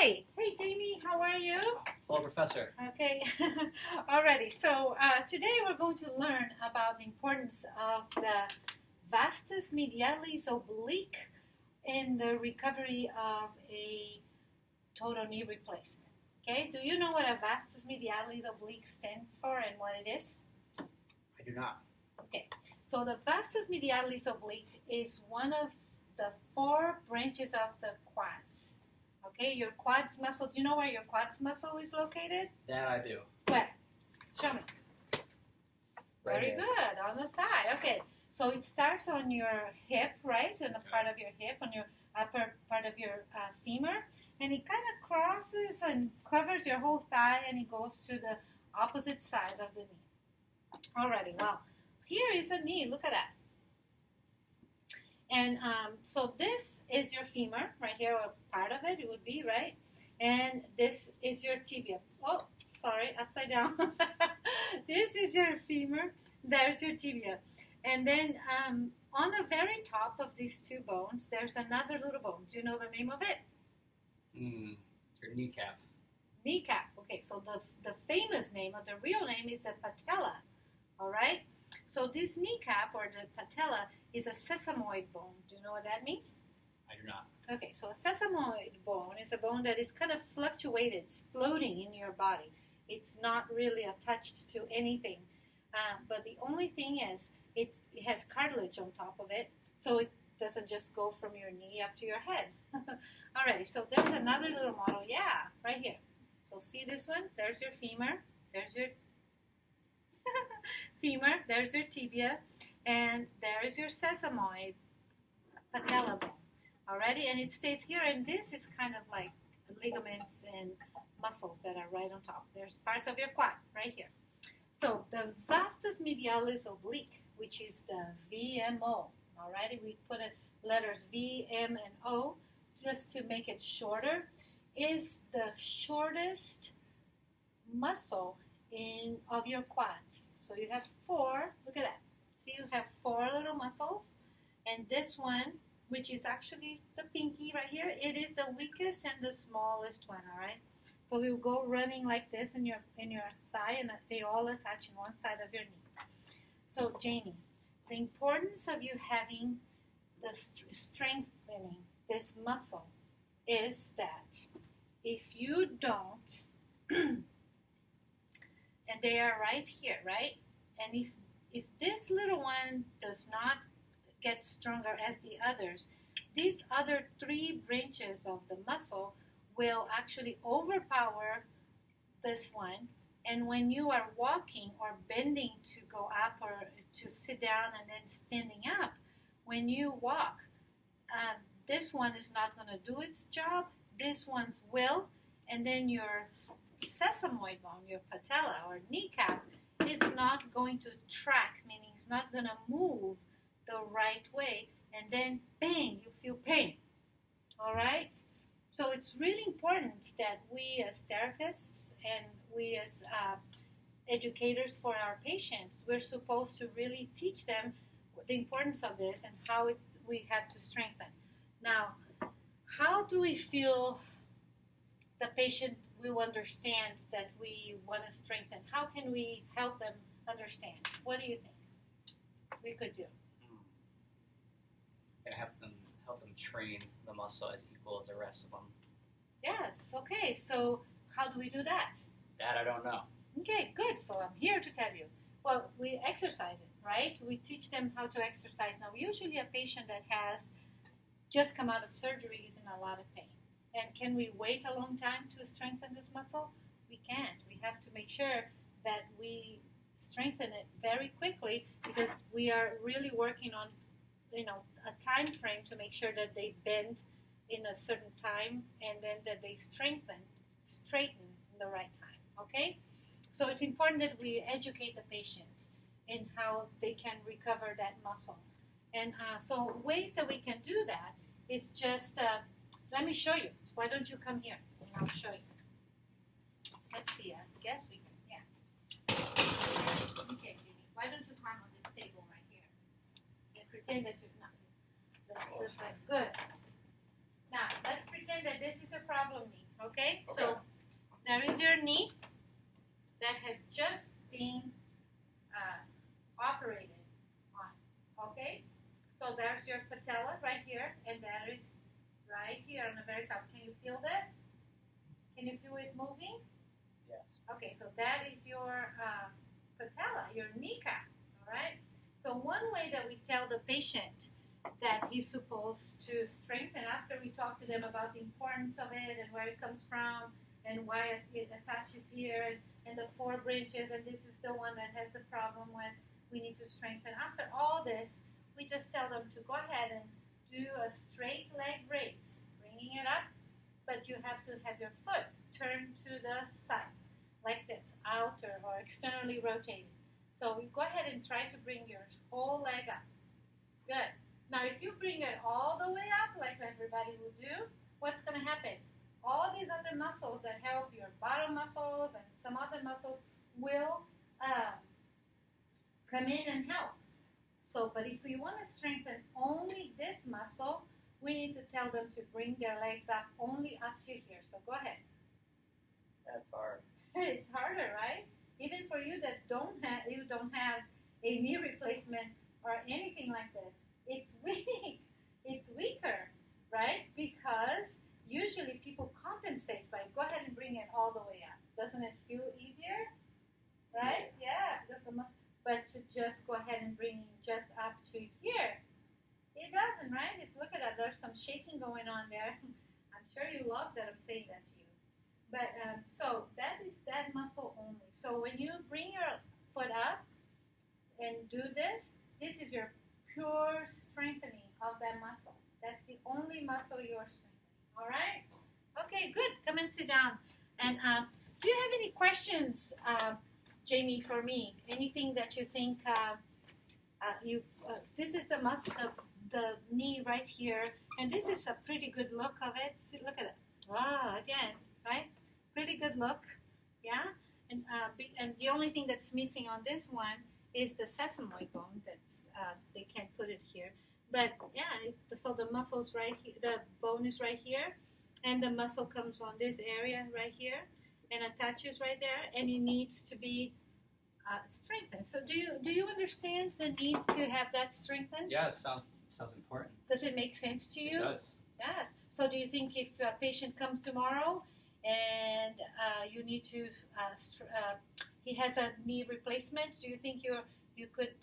Hi. Hey, Jamie. How are you? Hello, Professor. Okay. Alrighty. So today we're going to learn about the importance of the vastus medialis oblique in the recovery of a total knee replacement. Okay. Do you know what a vastus medialis oblique stands for and what it is? I do not. Okay. So the vastus medialis oblique is one of the 4 branches of the quads. Okay, your quads muscle. Do you know where your quads muscle is located? That I do. Where? Show me. Right Very here. good. On the thigh. Okay. So it starts on your hip, right? On the part of your hip, on your upper part of your femur. And it kind of crosses and covers your whole thigh, and it goes to the opposite side of the knee. Alrighty. Well, here is a knee. Look at that. And so this is your femur right here, or part of it would be, right? And this is your tibia. Oh, sorry, upside down. This is your femur. There's your tibia. And then on the very top of these 2 bones, there's another little bone. Do you know the name of it? Your kneecap. Kneecap. Okay, so the famous name, or the real name, is a patella. All right? So this kneecap, or the patella, is a sesamoid bone. Do you know what that means? I do not. Okay, so a sesamoid bone is a bone that is kind of fluctuated, it's floating in your body. It's not really attached to anything. But the only thing is, it has cartilage on top of it, so it doesn't just go from your knee up to your head. Alrighty, so there's another little model. Yeah, right here. So see this one? There's your femur. There's your femur. There's your tibia. And there's your sesamoid patella bone. Alrighty, and it stays here, and this is kind of like ligaments and muscles that are right on top. There's parts of your quad right here. So the vastus medialis oblique, which is the VMO, alrighty, we put letters V, M, and O just to make it shorter, is the shortest muscle of your quads. So you have 4, look at that. See, you have 4 little muscles, and this one, which is actually the pinky right here, it is the weakest and the smallest one, all right? So we'll go running like this in your thigh, and they all attach in one side of your knee. So, Jamie, the importance of you having the strengthening this muscle is that if you don't, and they are right here, right? And if this little one does not get stronger as the others, these other 3 branches of the muscle will actually overpower this one. And when you are walking or bending to go up or to sit down and then standing up, when you walk, this one is not going to do its job. This one's will. And then your sesamoid bone, your patella or kneecap, is not going to track, meaning it's not going to move the right way, and then bang, you feel pain. All right? So it's really important that we as therapists and we as educators for our patients, we're supposed to really teach them the importance of this and how we have to strengthen. Now, how do we feel the patient will understand that we want to strengthen? How can we help them understand? What do you think we could do? And help them train the muscle as equal as the rest of them. Yes, okay. So how do we do that? That I don't know. Okay, good. So I'm here to tell you. Well, we exercise it, right? We teach them how to exercise. Now, usually a patient that has just come out of surgery is in a lot of pain. And can we wait a long time to strengthen this muscle? We can't. We have to make sure that we strengthen it very quickly, because we are really working on, a time frame to make sure that they bend in a certain time, and then that they straighten in the right time, okay? So it's important that we educate the patient in how they can recover that muscle. And so ways that we can do that is just, let me show you. Why don't you come here and I'll show you. Let's see, I guess we can, yeah. Okay, Jimmy, why don't you climb on this table right here? And pretend that you're not. That's like, good. Now, let's pretend that this is a problem knee, Okay? Okay. So there is your knee that has just been operated on. Okay? So there's your patella right here, and that is right here on the very top. Can you feel this? Can you feel it moving? Yes. Okay, so that is your patella, your kneecap, all right? So one way that we tell the patient that he's supposed to strengthen, after we talk to them about the importance of it and where it comes from and why it attaches here and the 4 branches, and this is the one that has the problem when we need to strengthen. After all this, we just tell them to go ahead and do a straight leg raise, bringing it up, but you have to have your foot turned to the side, like this, outer or externally rotated. So you go ahead and try to bring your whole leg up. Good. Now, if you bring it all the way up, like everybody will do, what's going to happen? All these other muscles that help your bottom muscles and some other muscles will come in and help. So, but if we want to strengthen only this muscle, we need to tell them to bring their legs up only up to here. So go ahead. That's hard. It's harder, right? Even for you that don't have a knee replacement or anything like this, it's weak. It's weaker, right? Because usually people compensate by go ahead and bring it all the way up. Doesn't it feel easier? Right? Yeah, because the muscle. But to just go ahead and bring it just up to here, it doesn't, right? Look at that. There's some shaking going on there. I'm sure you love that I'm saying that to you. But so that is that muscle only. So when you bring your foot up and do this, this is your pure strengthening of that muscle. That's the only muscle you're strengthening. All right? Okay, good. Come and sit down. And do you have any questions, Jamie, for me? Anything that you think this is the muscle, the knee right here, and this is a pretty good look of it. See, look at it. Wow, again, right? Pretty good look, yeah. And the only thing that's missing on this one is the sesamoid bone. That's they can't put it here, but yeah. So the muscle's right here. The bone is right here, and the muscle comes on this area right here, and attaches right there, and it needs to be strengthened. So do you understand the needs to have that strengthened? Yeah, it sounds important. Does it make sense to you? It does. Yes. So do you think if a patient comes tomorrow and you need to, he has a knee replacement, do you think you could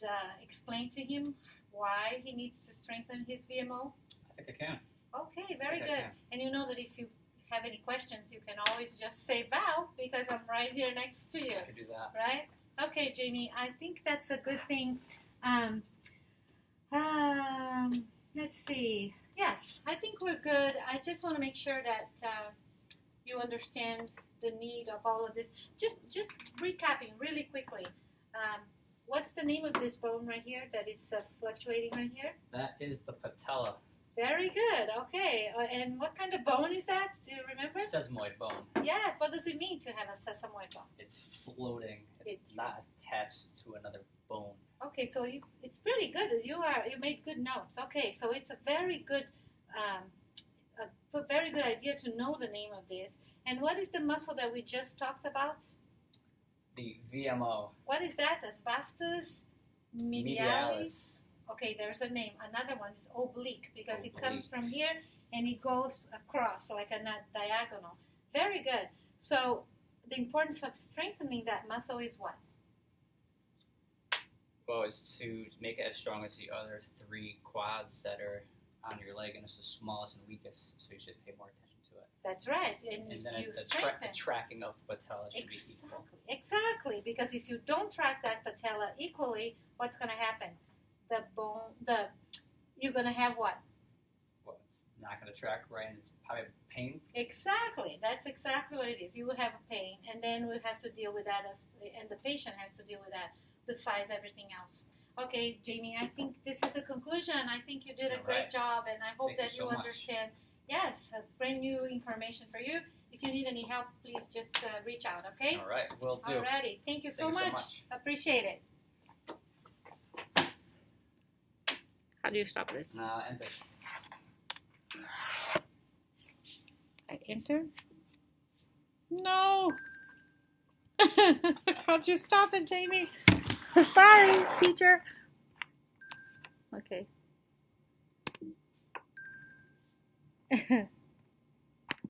explain to him why he needs to strengthen his VMO? I think I can. Okay, very good. And you know that if you have any questions, you can always just say Val, because I'm right here next to you. I can do that. Right? Okay, Jamie, I think that's a good thing. Let's see. Yes, I think we're good. I just want to make sure that you understand the need of all of this. Just recapping really quickly. What's the name of this bone right here that is fluctuating right here? That is the patella. Very good. Okay. And what kind of bone is that? Do you remember? Sesamoid bone. Yes. What does it mean to have a sesamoid bone? It's floating. It's not attached to another bone. Okay, so it's pretty good. You made good notes. Okay, so it's a very good idea to know the name of this. And what is the muscle that we just talked about? The VMO. What is that? As vastus medialis. Okay, there's a name. Another one is oblique because it comes from here and it goes across like a diagonal. Very good. So the importance of strengthening that muscle is what? Well, it's to make it as strong as the other 3 quads that are on your leg, and it's the smallest and weakest, so you should pay more attention to it. That's right. And then if you the tracking of the patella should be equal. Exactly, because if you don't track that patella equally, what's going to happen? You're going to have what? Well, it's not going to track right, and it's probably pain. Exactly. That's exactly what it is. You will have a pain, and then we have to deal with that, and the patient has to deal with that besides everything else. Okay, Jamie, I think this is the conclusion. I think you did a great job, and I hope that you understand. Yes, brand new information for you. If you need any help, please just reach out, okay? All right, will do. All righty. Thank you so much. Appreciate it. How do you stop this? Enter. I enter. No. Can't you stop it, Jamie? Sorry, teacher. Okay.